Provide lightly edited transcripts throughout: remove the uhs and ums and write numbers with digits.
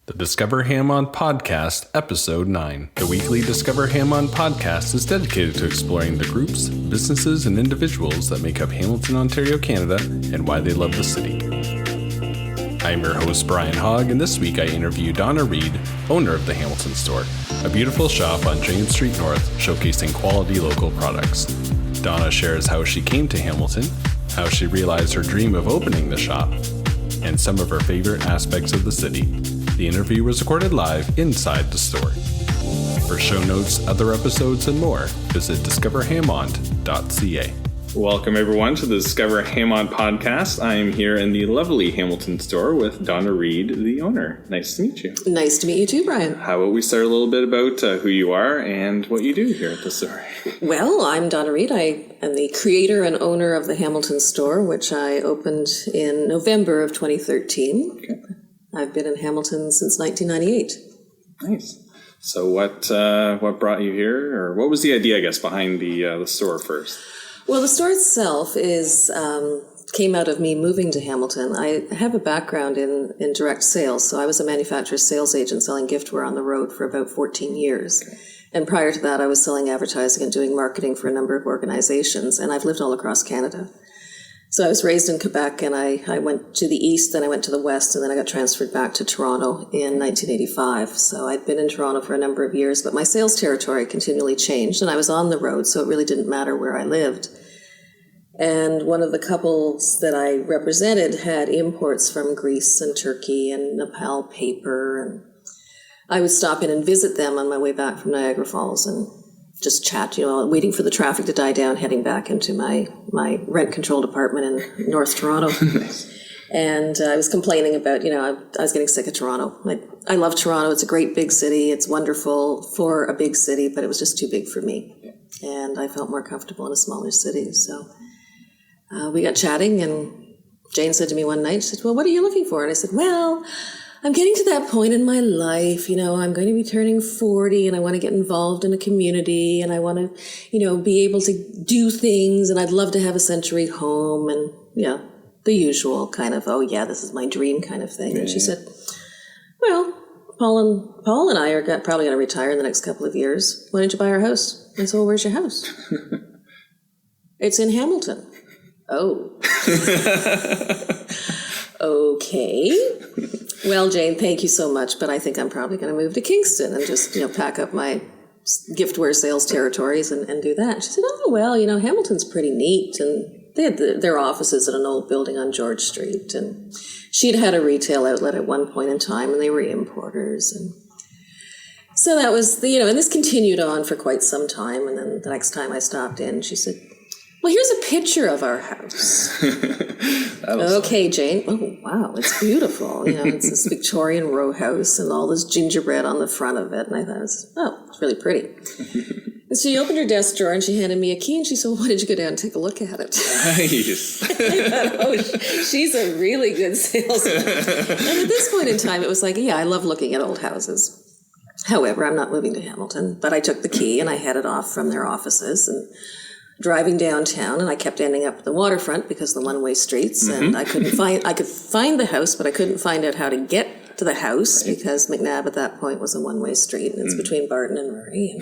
The Discover HamOnt Podcast, Episode 9. The weekly Discover HamOnt Podcast is dedicated to exploring the groups, businesses, and individuals that make up Hamilton, Ontario, Canada, and why they love the city. I'm your host, Brian Hogg, and this week I interview Donna Reid, owner of the Hamilton Store, a beautiful shop on Jane Street North showcasing quality local products. Donna shares how she came to Hamilton, how she realized her dream of opening the shop, and some of her favorite aspects of the city. The interview was recorded live inside the store. For show notes, other episodes, and more, visit discoverhamont.ca. Welcome, everyone, to the Discover HamOnt podcast. I am here in the lovely Hamilton store with Donna Reid, the owner. Nice to meet you. Nice to meet you too, Brian. How about we start a little bit about who you are and what you do here at the store? Well, I'm Donna Reid. I am the creator and owner of the Hamilton store, which I opened in November of 2013. Okay. I've been in Hamilton since 1998. Nice. So what brought you here, or what was the idea, I guess, behind the store first? Well, the store itself came out of me moving to Hamilton. I have a background in direct sales, so I was a manufacturer's sales agent selling giftware on the road for about 14 years. Okay. And prior to that, I was selling advertising and doing marketing for a number of organizations, and I've lived all across Canada. So I was raised in Quebec, and I went to the east, then I went to the west, and then I got transferred back to Toronto in 1985. So I'd been in Toronto for a number of years, but my sales territory continually changed, and I was on the road, so it really didn't matter where I lived. And one of the couples that I represented had imports from Greece and Turkey and Nepal paper, and I would stop in and visit them on my way back from Niagara Falls and just chat, waiting for the traffic to die down, heading back into my rent-controlled apartment in North Toronto. Nice. And I was complaining about, I was getting sick of Toronto. I love Toronto. It's a great big city. It's wonderful for a big city, but it was just too big for me. And I felt more comfortable in a smaller city. So we got chatting, and Jane said to me one night, she said, well, what are you looking for? And I said, well, I'm getting to that point in my life, I'm going to be turning 40 and I want to get involved in a community and I want to, be able to do things, and I'd love to have a century home and, the usual kind of, oh yeah, this is my dream kind of thing. Yeah. And she said, well, Paul and I are probably going to retire in the next couple of years. Why don't you buy our house? I said, well, where's your house? It's in Hamilton. Oh. Okay. Well, Jane, thank you so much, but I think I'm probably going to move to Kingston and just, pack up my giftware sales territories and do that. She said, oh, well, Hamilton's pretty neat, and they had their offices in an old building on George Street, and she'd had a retail outlet at one point in time, and they were importers, and so that was, and this continued on for quite some time, and then the next time I stopped in, she said, well, here's a picture of our house. Okay, Jane. Oh, wow, it's beautiful. It's this Victorian row house and all this gingerbread on the front of it. And I thought, it's really pretty. And so she opened her desk drawer and she handed me a key and she said, well, why did you go down and take a look at it? Nice. I thought, she's a really good salesman. And at this point in time, it was like, yeah, I love looking at old houses. However, I'm not moving to Hamilton, but I took the key and I headed off from their offices and driving downtown, and I kept ending up at the waterfront because of the one-way streets, and I could find the house, but I couldn't find out how to get to the house because McNabb at that point was a one-way street, and it's between Barton and Murray.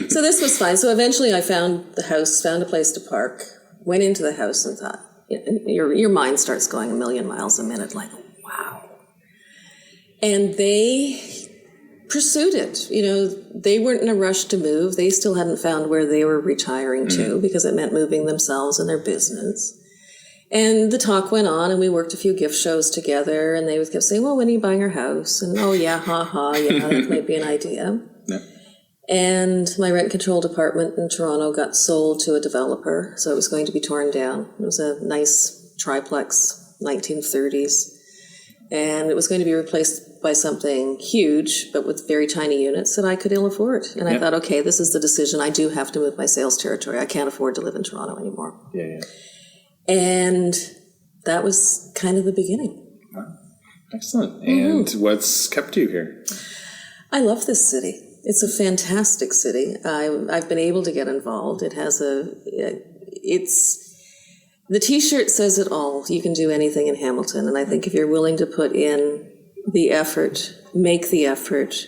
So this was fine. So eventually I found the house, found a place to park, went into the house and thought, your mind starts going a million miles a minute, like, wow. And they pursued it. They weren't in a rush to move. They still hadn't found where they were retiring to because it meant moving themselves and their business. And the talk went on, and we worked a few gift shows together, and they would kept saying, well, when are you buying our house? And, oh, yeah, yeah, that might be an idea. Yeah. And my rent-controlled apartment in Toronto got sold to a developer, so it was going to be torn down. It was a nice triplex, 1930s. And it was going to be replaced by something huge, but with very tiny units that I could ill afford. And I thought, okay, this is the decision. I do have to move my sales territory. I can't afford to live in Toronto anymore. Yeah. And that was kind of the beginning. Wow. Excellent. And what's kept you here? I love this city. It's a fantastic city. I've been able to get involved. It has the T-shirt says it all. You can do anything in Hamilton. And I think if you're willing to put in the effort, make the effort,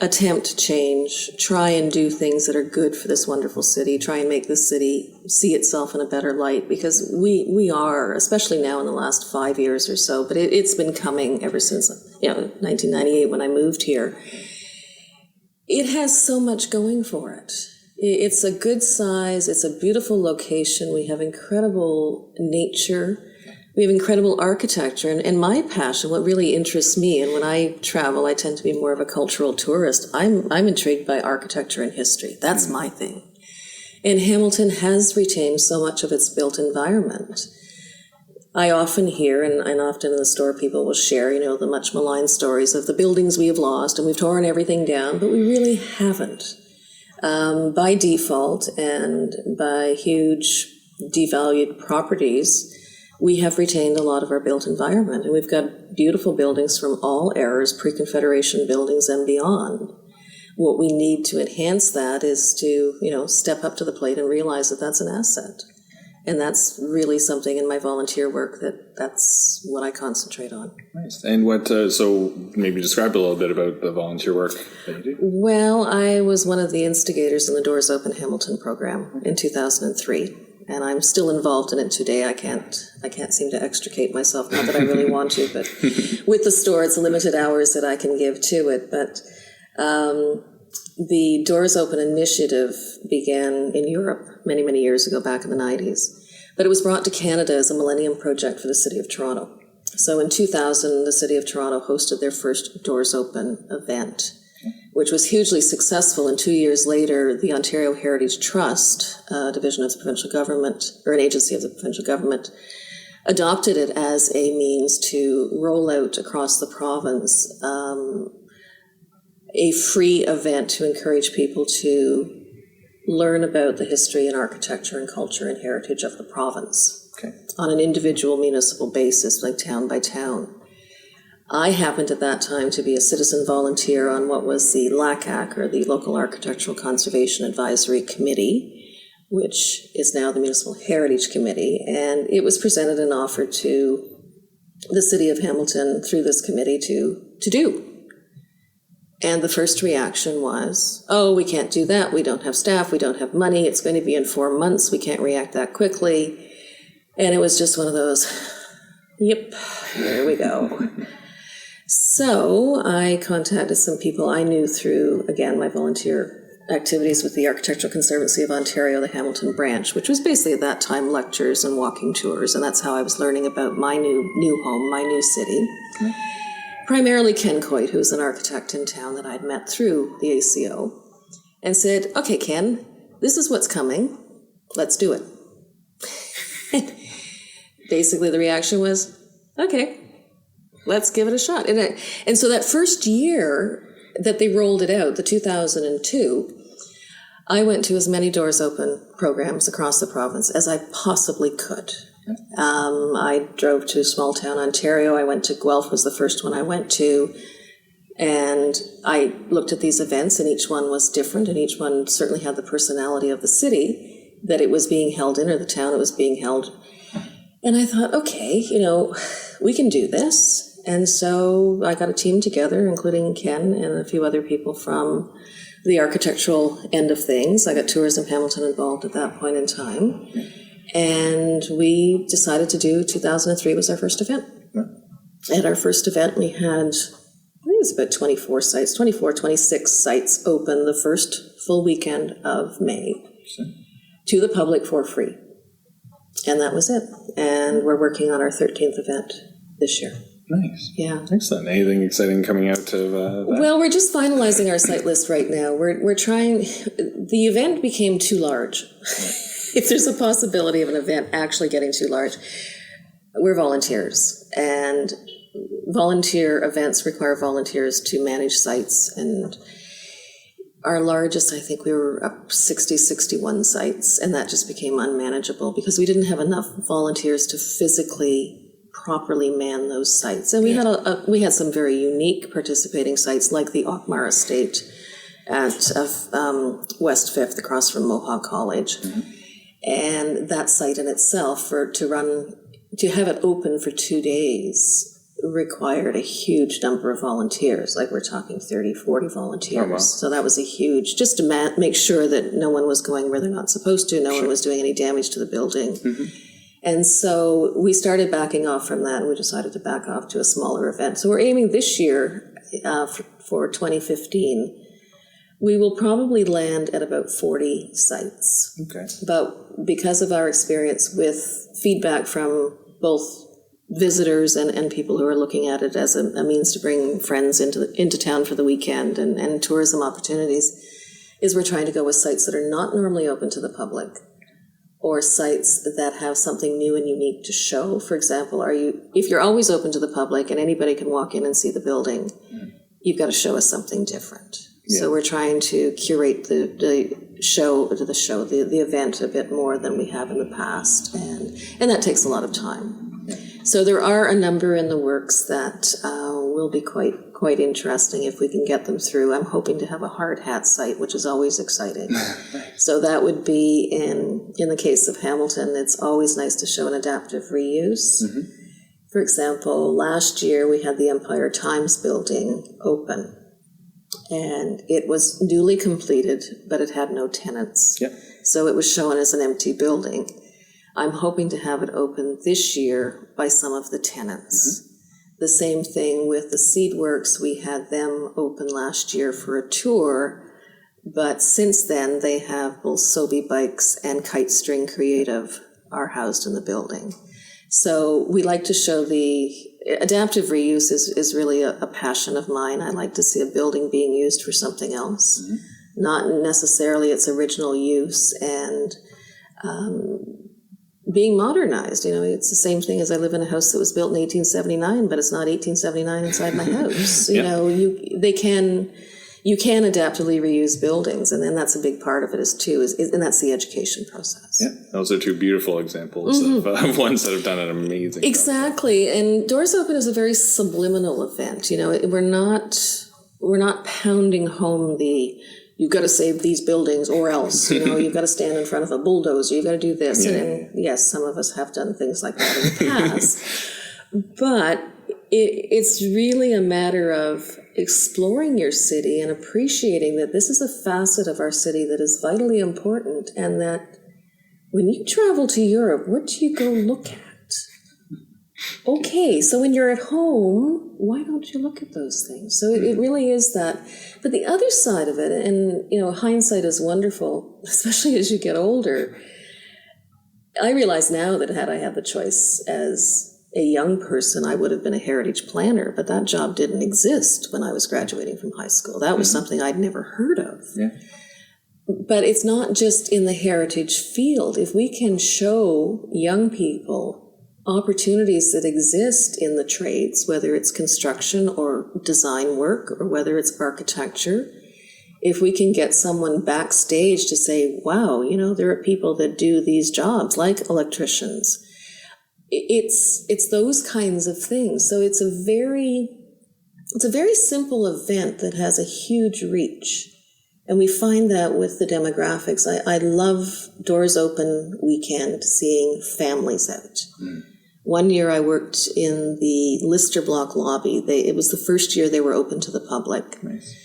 attempt to change, try and do things that are good for this wonderful city, try and make this city see itself in a better light, because we are, especially now in the last 5 years or so, but it's been coming ever since 1998 when I moved here. It has so much going for it. It's a good size, it's a beautiful location, we have incredible nature, we have incredible architecture, and my passion, what really interests me, and when I travel, I tend to be more of a cultural tourist. I'm intrigued by architecture and history. That's my thing. And Hamilton has retained so much of its built environment. I often hear, and often in the store people will share, the much maligned stories of the buildings we have lost, and we've torn everything down, but we really haven't. By default and by huge devalued properties, we have retained a lot of our built environment, and we've got beautiful buildings from all eras, pre-Confederation buildings and beyond. What we need to enhance that is to, step up to the plate and realize that that's an asset. And that's really something in my volunteer work that's what I concentrate on. Nice. And so maybe describe a little bit about the volunteer work that you do. Well, I was one of the instigators in the Doors Open Hamilton program in 2003. And I'm still involved in it today. I can't seem to extricate myself, not that I really want to, but with the store, it's limited hours that I can give to it. But the Doors Open initiative began in Europe many, many years ago, back in the 90s. But it was brought to Canada as a Millennium Project for the City of Toronto. So in 2000, the City of Toronto hosted their first Doors Open event, which was hugely successful. And 2 years later, the Ontario Heritage Trust, a division of the provincial government, or an agency of the provincial government, adopted it as a means to roll out across the province a free event to encourage people to learn about the history and architecture and culture and heritage of the province on an individual municipal basis, like town by town. I happened at that time to be a citizen volunteer on what was the LACAC, or the Local Architectural Conservation Advisory Committee, which is now the Municipal Heritage Committee, and it was presented and offered to the City of Hamilton through this committee to do. And the first reaction was, oh, we can't do that, we don't have staff, we don't have money, it's going to be in 4 months, we can't react that quickly. And it was just one of those, yep, there we go. So I contacted some people I knew through, again, my volunteer activities with the Architectural Conservancy of Ontario, the Hamilton branch, which was basically at that time lectures and walking tours, and that's how I was learning about my new home, my new city. Okay. Primarily Ken Coit, who's an architect in town that I'd met through the ACO, and said, okay, Ken, this is what's coming, let's do it. Basically the reaction was, okay, let's give it a shot. And so that first year that they rolled it out, the 2002, I went to as many Doors Open programs across the province as I possibly could. I drove to small town Ontario. I went to Guelph, was the first one I went to. And I looked at these events, and each one was different, and each one certainly had the personality of the city that it was being held in, or the town it was being held. And I thought, okay, we can do this. And so I got a team together, including Ken and a few other people from the architectural end of things. I got Tourism Hamilton involved at that point in time. And we decided to do 2003 was our first event. At our first event, we had, I think it was about 26 sites open the first full weekend of May to the public for free. And that was it. And we're working on our 13th event this year. Nice. Yeah. Excellent. Anything exciting coming out of that? Well, we're just finalizing our site list right now. We're trying, the event became too large. If there's a possibility of an event actually getting too large, we're volunteers. And volunteer events require volunteers to manage sites. And our largest, I think we were up 61 sites. And that just became unmanageable because we didn't have enough volunteers to physically properly man those sites. And we had some very unique participating sites, like the Ockmar Estate at West 5th, across from Mohawk College. Mm-hmm. And that site in itself, to have it open for 2 days required a huge number of volunteers, like we're talking 30, 40 volunteers. Oh, wow. So that was a huge, just to make sure that no one was going where they're not supposed to, no one was doing any damage to the building. And so we started backing off from that, and we decided to back off to a smaller event. So we're aiming this year for 2015. We will probably land at about 40 sites. Okay. But because of our experience with feedback from both visitors and people who are looking at it as a means to bring friends into town for the weekend and tourism opportunities, is we're trying to go with sites that are not normally open to the public, or sites that have something new and unique to show. For example, if you're always open to the public and anybody can walk in and see the building, you've got to show us something different. Yeah. So we're trying to curate the event a bit more than we have in the past, and that takes a lot of time. So there are a number in the works that will be quite interesting if we can get them through. I'm hoping to have a hard hat site, which is always exciting. So that would be in the case of Hamilton, it's always nice to show an adaptive reuse. For example, last year we had the Empire Times building open, and it was newly completed, but it had no tenants. So it was shown as an empty building. I'm hoping to have it open this year by some of the tenants. The same thing with the Seed Works. We had them open last year for a tour, but since then they have both Sobe Bikes and Kite String Creative are housed in the building. So we like to show the adaptive reuse is really a passion of mine. I like to see a building being used for something else, not necessarily its original use, and being modernized. It's the same thing as I live in a house that was built in 1879, but it's not 1879 inside my house. You can adaptively reuse buildings, and then that's a big part of it and that's the education process. Yeah, those are two beautiful examples of ones that have done an amazing Exactly, job. And Doors Open is a very subliminal event. We're not pounding home you've got to save these buildings or else, you've got to stand in front of a bulldozer, you've got to do this. And yes, some of us have done things like that in the past. But it's really a matter of exploring your city and appreciating that this is a facet of our city that is vitally important, and that when you travel to Europe, what do you go look at? Okay, so when you're at home, why don't you look at those things? So it really is that. But the other side of it, and hindsight is wonderful, especially as you get older. I realize now that had I had the choice as a young person, I would have been a heritage planner, but that job didn't exist when I was graduating from high school. That was something I'd never heard of. Yeah. But it's not just in the heritage field. If we can show young people opportunities that exist in the trades, whether it's construction or design work or whether it's architecture, if we can get someone backstage to say, wow, there are people that do these jobs, like electricians. It's those kinds of things. So it's a very simple event that has a huge reach. And we find that with the demographics. I love Doors Open weekend, seeing families out. One year I worked in the Lister Block lobby. It was the first year they were open to the public. Nice.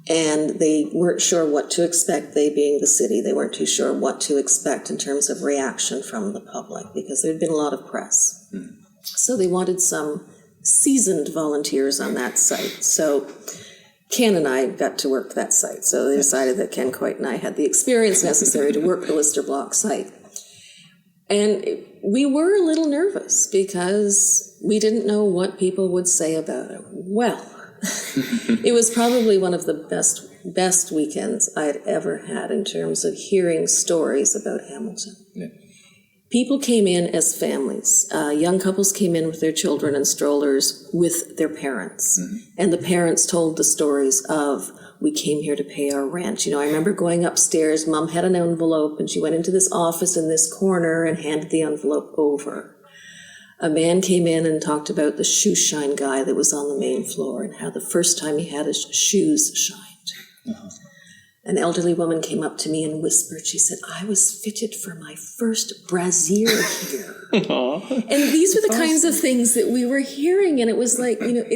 And they weren't sure what to expect, they being the city. They weren't too sure what to expect in terms of reaction from the public, because there had been a lot of press. So they wanted some seasoned volunteers on that site. So Ken and I got to work that site. So they decided that Ken Coit and I had the experience necessary to work the Lister Block site. And we were a little nervous because we didn't know what people would say about it. Well, it was probably one of the best weekends I'd ever had in terms of hearing stories about Hamilton. Yeah. People came in as families. Young couples came in with their children and strollers with their parents. And the parents told the stories of, we came here to pay our rent. I remember going upstairs, Mom had an envelope, and she went into this office in this corner and handed the envelope over. A man came in and talked about the shoe shine guy that was on the main floor and how the first time he had his shoes shined. an elderly woman came up to me and whispered, she said, I was fitted for my first brassiere here. And these were the kinds of things that we were hearing. And it was like, there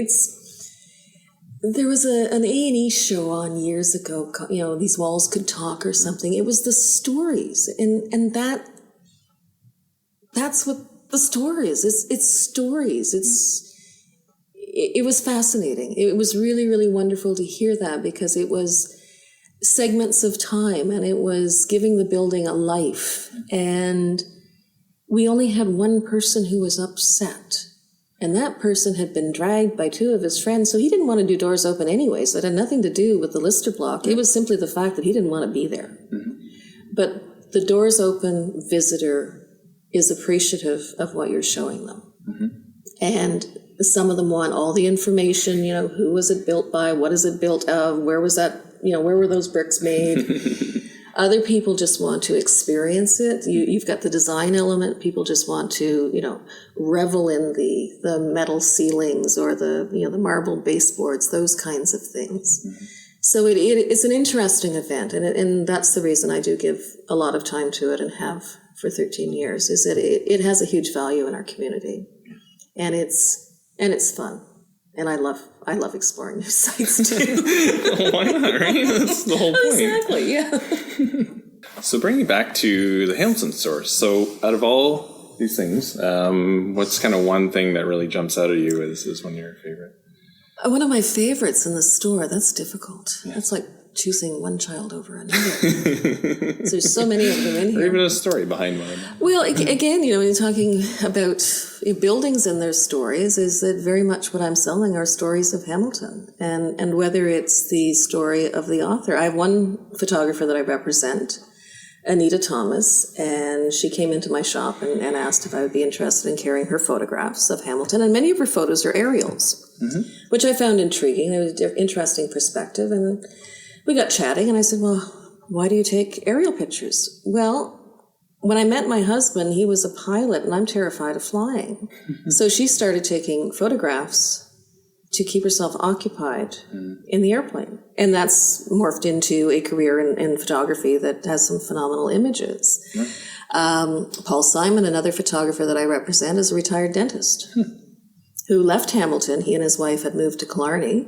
was an A&E show on years ago, These Walls Could Talk or something. It was the stories. And that's what the story is. It's stories. It was fascinating. It was really, really wonderful to hear that, because it was segments of time and it was giving the building a life. And we only had one person who was upset. And that person had been dragged by two of his friends. So he didn't want to do doors open anyways. That had nothing to do with the Lister block. It was simply the fact that he didn't want to be there. Mm-hmm. But the doors open visitor is appreciative of what you're showing them. Mm-hmm. And some of them want all the information, who was it built by? What is it built of? Where was that? Where were those bricks made? Other people just want to experience it. You've got the design element. People just want to, revel in the metal ceilings or the marble baseboards, those kinds of things. Mm-hmm. So it's an interesting event, and that's the reason I do give a lot of time to it and have for 13 years, is that it has a huge value in our community, and it's fun. And I love exploring new sites too. Why not, right? That's the whole point. Exactly, yeah. So bringing back to the Hamilton store. So out of all these things, what's kind of one thing that really jumps out at you as one of your favorite? One of my favorites in the store, that's difficult. Yeah. That's like choosing one child over another. There's so many of them in here. Or even a story behind one. Well, again, when you're talking about buildings and their stories, is that very much what I'm selling are stories of Hamilton. And whether it's the story of the author. I have one photographer that I represent, Anita Thomas, and she came into my shop and asked if I would be interested in carrying her photographs of Hamilton. And many of her photos are aerials, mm-hmm. which I found intriguing. It was an interesting perspective. And we got chatting, and I said, well, why do you take aerial pictures? Well, when I met my husband, he was a pilot, and I'm terrified of flying. Mm-hmm. So she started taking photographs to keep herself occupied in the airplane. And that's morphed into a career in photography that has some phenomenal images. Mm-hmm. Paul Simon, another photographer that I represent, is a retired dentist who left Hamilton. He and his wife had moved to Killarney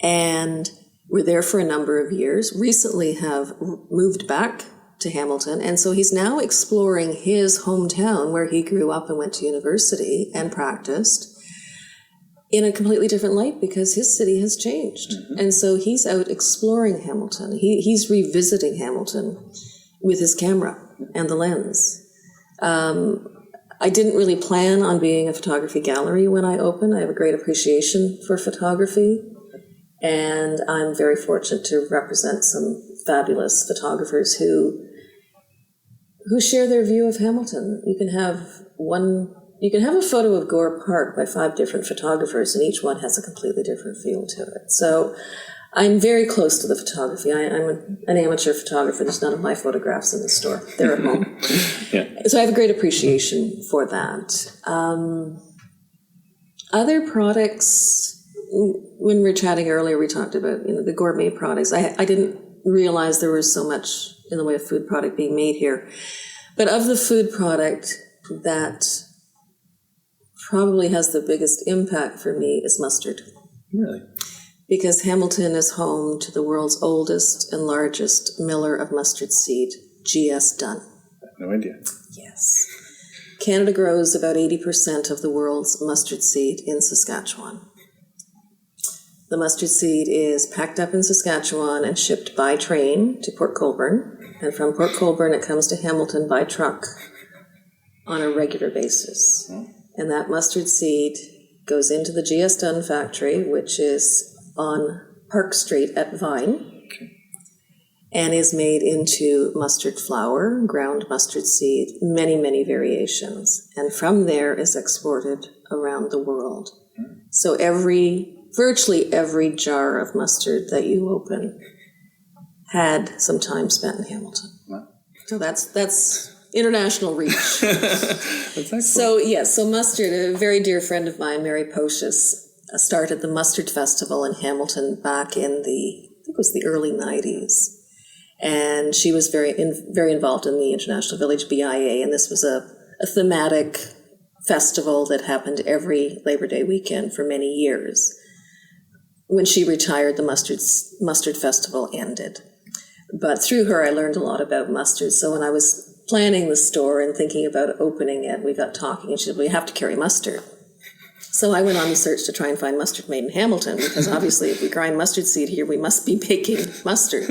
and were there for a number of years, recently have moved back to Hamilton. And so he's now exploring his hometown where he grew up and went to university and practiced in a completely different light because his city has changed. Mm-hmm. And so he's out exploring Hamilton. He's revisiting Hamilton with his camera and the lens. I didn't really plan on being a photography gallery when I opened. I have a great appreciation for photography. And I'm very fortunate to represent some fabulous photographers who share their view of Hamilton. You can have a photo of Gore Park by 5 different photographers, and each one has a completely different feel to it. So I'm very close to the photography. I'm an amateur photographer. There's none of my photographs in the store. They're at home. Yeah. So I have a great appreciation for that. Other products, when we were chatting earlier, we talked about the gourmet products. I didn't realize there was so much in the way of food product being made here. But of the food product that probably has the biggest impact for me is mustard. Really? Because Hamilton is home to the world's oldest and largest miller of mustard seed, G.S. Dunn. I have no idea. Yes. Canada grows about 80% of the world's mustard seed in Saskatchewan. The mustard seed is packed up in Saskatchewan and shipped by train to Port Colborne. And from Port Colborne, it comes to Hamilton by truck on a regular basis. Oh. And that mustard seed goes into the G.S. Dunn factory, which is on Park Street at Vine, and is made into mustard flour, ground mustard seed, many, many variations. And from there is exported around the world. So virtually every jar of mustard that you open had some time spent in Hamilton. Wow. So that's international reach. That's excellent. So mustard, a very dear friend of mine, Mary Pocious, started the Mustard Festival in Hamilton back in the think it was the early 90s. And she was very involved in the International Village BIA, and this was a thematic festival that happened every Labor Day weekend for many years. When she retired, the mustard festival ended. But through her, I learned a lot about mustard. So when I was planning the store and thinking about opening it, we got talking, and she said, well, you have to carry mustard. So I went on the search to try and find mustard made in Hamilton, because obviously if we grind mustard seed here, we must be making mustard.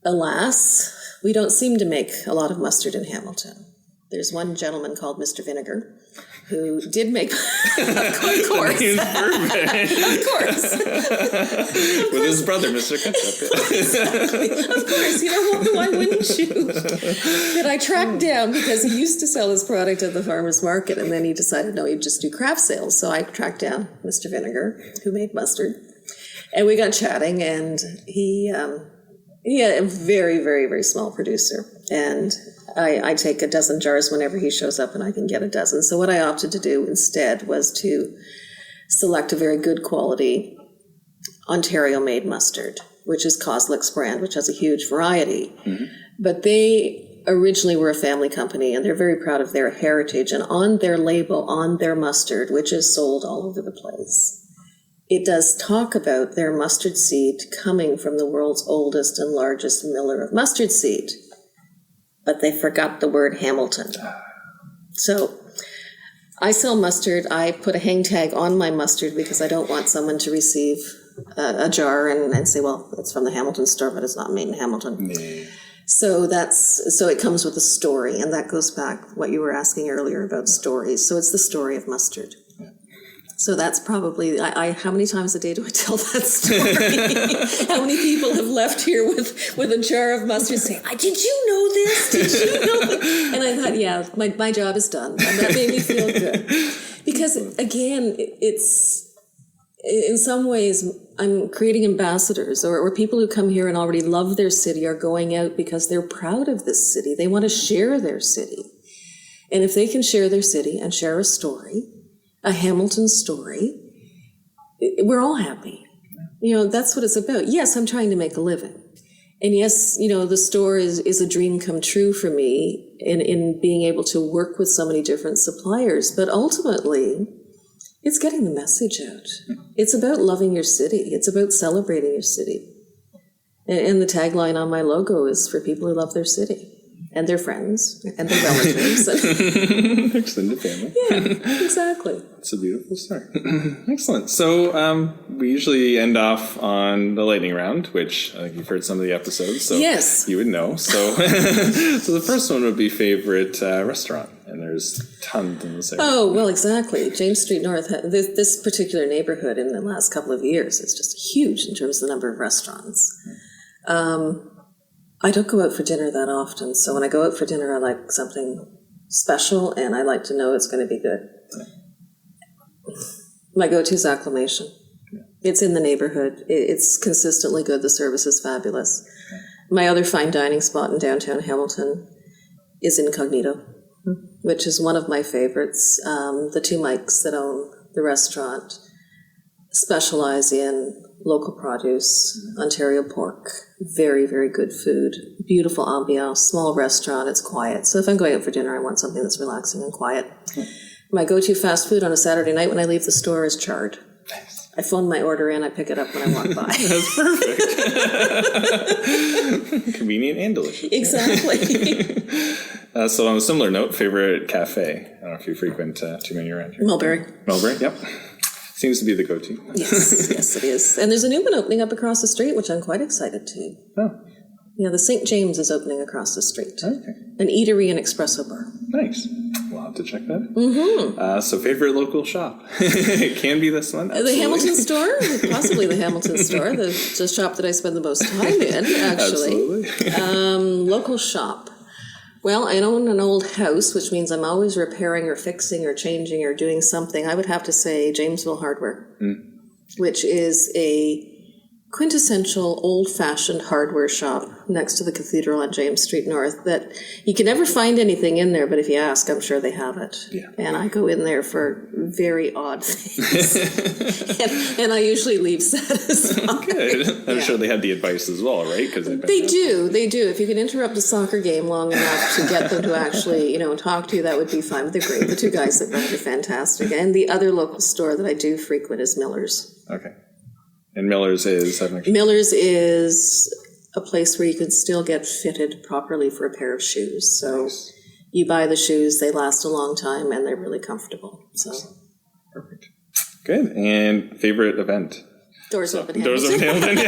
Alas, we don't seem to make a lot of mustard in Hamilton. There's one gentleman called Mr. Vinegar who did make, of course. Of course. With his brother, Mr. Ketchup. Exactly. Of course. You know, why wouldn't you? That I tracked down because he used to sell his product at the farmer's market, and then he decided, no, he'd just do craft sales. So I tracked down Mr. Vinegar, who made mustard. And we got chatting, and he had a very, very, very small producer. And I take a dozen jars whenever he shows up, and I can get a dozen. So what I opted to do instead was to select a very good quality Ontario-made mustard, which is Coslick's brand, which has a huge variety. Mm-hmm. But they originally were a family company, and they're very proud of their heritage. And on their label, on their mustard, which is sold all over the place, it does talk about their mustard seed coming from the world's oldest and largest miller of mustard seed. But they forgot the word Hamilton. So I sell mustard. I put a hang tag on my mustard because I don't want someone to receive a jar and say, well, it's from the Hamilton store, but it's not made in Hamilton. Nee. So it comes with a story, and that goes back what you were asking earlier about stories. So it's the story of mustard. So that's probably, how many times a day do I tell that story? How many people have left here with a jar of mustard saying, did you know this? Did you know that? And I thought, yeah, my job is done. And that made me feel good. Because, again, it's, in some ways, I'm creating ambassadors or people who come here and already love their city are going out because they're proud of this city. They want to share their city. And if they can share their city and share a story, a Hamilton story, we're all happy. You know, that's what it's about. Yes, I'm trying to make a living. And yes, you know, the store is a dream come true for me in being able to work with so many different suppliers. But ultimately, it's getting the message out. It's about loving your city. It's about celebrating your city. And the tagline on my logo is for people who love their city. And their friends, and their relatives. Extended family. Yeah, exactly. It's a beautiful story. Excellent. So we usually end off on the lightning round, which I think you've heard some of the episodes, so yes, you would know. So so the first one would be favorite restaurant, and there's tons in this area. Oh, well, exactly. James Street North, this particular neighborhood in the last couple of years is just huge in terms of the number of restaurants. I don't go out for dinner that often, so when I go out for dinner, I like something special, and I like to know it's going to be good. My go-to is Acclamation. It's in the neighborhood. It's consistently good. The service is fabulous. My other fine dining spot in downtown Hamilton is Incognito, which is one of my favorites. The two Mikes that own the restaurant specialize in local produce, Ontario pork, very, very good food, beautiful ambiance, small restaurant, it's quiet. So if I'm going out for dinner, I want something that's relaxing and quiet. My go-to fast food on a Saturday night when I leave the store is chard. I phone my order in, I pick it up when I walk by. That's perfect. Convenient and delicious. Exactly. So on a similar note, favorite cafe? I don't know if you frequent too many around here. Mulberry. Mulberry, yep. Seems to be the go-to. Yes, it is. And there's a new one opening up across the street, which I'm quite excited to. Oh. Yeah, the St. James is opening across the street. Okay. An eatery and espresso bar. Nice. We'll have to check that out. Mm-hmm. So favorite local shop? It can be this one. Absolutely. The Hamilton store? Possibly the Hamilton store. The shop that I spend the most time in, actually. Absolutely. Local shop. Well, I own an old house, which means I'm always repairing or fixing or changing or doing something. I would have to say Jamesville Hardware, which is a quintessential old-fashioned hardware shop next to the cathedral on James Street North that you can never find anything in there, but if you ask, I'm sure they have it. Yeah. And I go in there for very odd things. and I usually leave satisfied. Good. I'm sure they have the advice as well, right? They do. If you can interrupt a soccer game long enough to get them to actually, talk to you, that would be fine. But they're great. The two guys that run it are fantastic. And the other local store that I do frequent is Miller's. Okay. And Miller's is? Miller's is a place where you can still get fitted properly for a pair of shoes. So you buy the shoes, they last a long time, and they're really comfortable. So perfect. Good. And favorite event? Doors Open Hamilton. Doors Open Hamilton.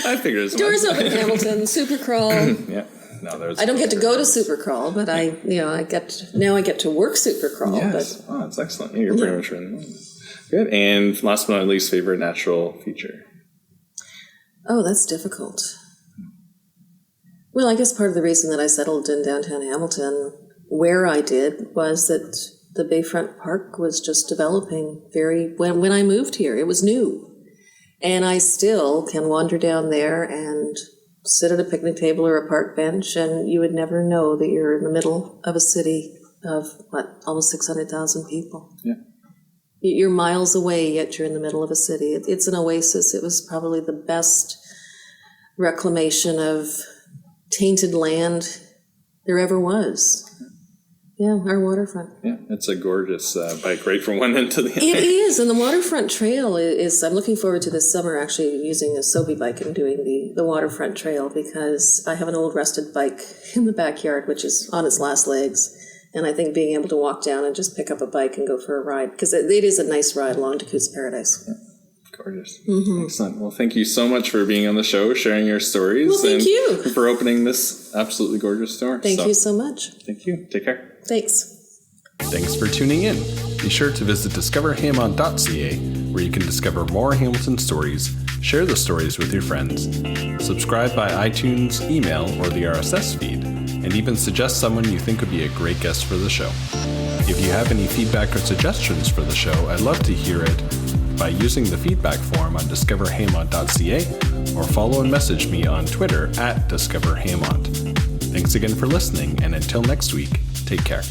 I figured as much. Doors Open Hamilton, Supercrawl. Yeah. No, I don't get to go to Supercrawl, but I get to work Supercrawl. Yes. But, that's excellent. You're pretty much in. Good. And last but not least, favorite natural feature? Oh, that's difficult. Well, I guess part of the reason that I settled in downtown Hamilton, where I did, was that the Bayfront Park was just developing when I moved here. It was new. And I still can wander down there and sit at a picnic table or a park bench, and you would never know that you're in the middle of a city of, almost 600,000 people. Yeah. You're miles away, yet you're in the middle of a city. It's an oasis. It was probably the best reclamation of tainted land there ever was. Yeah, our waterfront. Yeah, it's a gorgeous bike right from one end to the other. It is, and the waterfront trail is, I'm looking forward to this summer actually using a Sobe bike and doing the waterfront trail, because I have an old rusted bike in the backyard, which is on its last legs. And I think being able to walk down and just pick up a bike and go for a ride, because it is a nice ride along to Coutts Paradise. Yeah. Gorgeous. Mm-hmm. Excellent. Well, thank you so much for being on the show, sharing your stories. Well, thank you. For opening this absolutely gorgeous store. Thank you so much. Thank you. Take care. Thanks. Thanks for tuning in. Be sure to visit discoverhamont.ca, where you can discover more Hamilton stories, share the stories with your friends, subscribe by iTunes, email, or the RSS feed, and even suggest someone you think would be a great guest for the show. If you have any feedback or suggestions for the show, I'd love to hear it by using the feedback form on discoverhamont.ca or follow and message me on Twitter @discoverhamont. Thanks again for listening, and until next week, take care.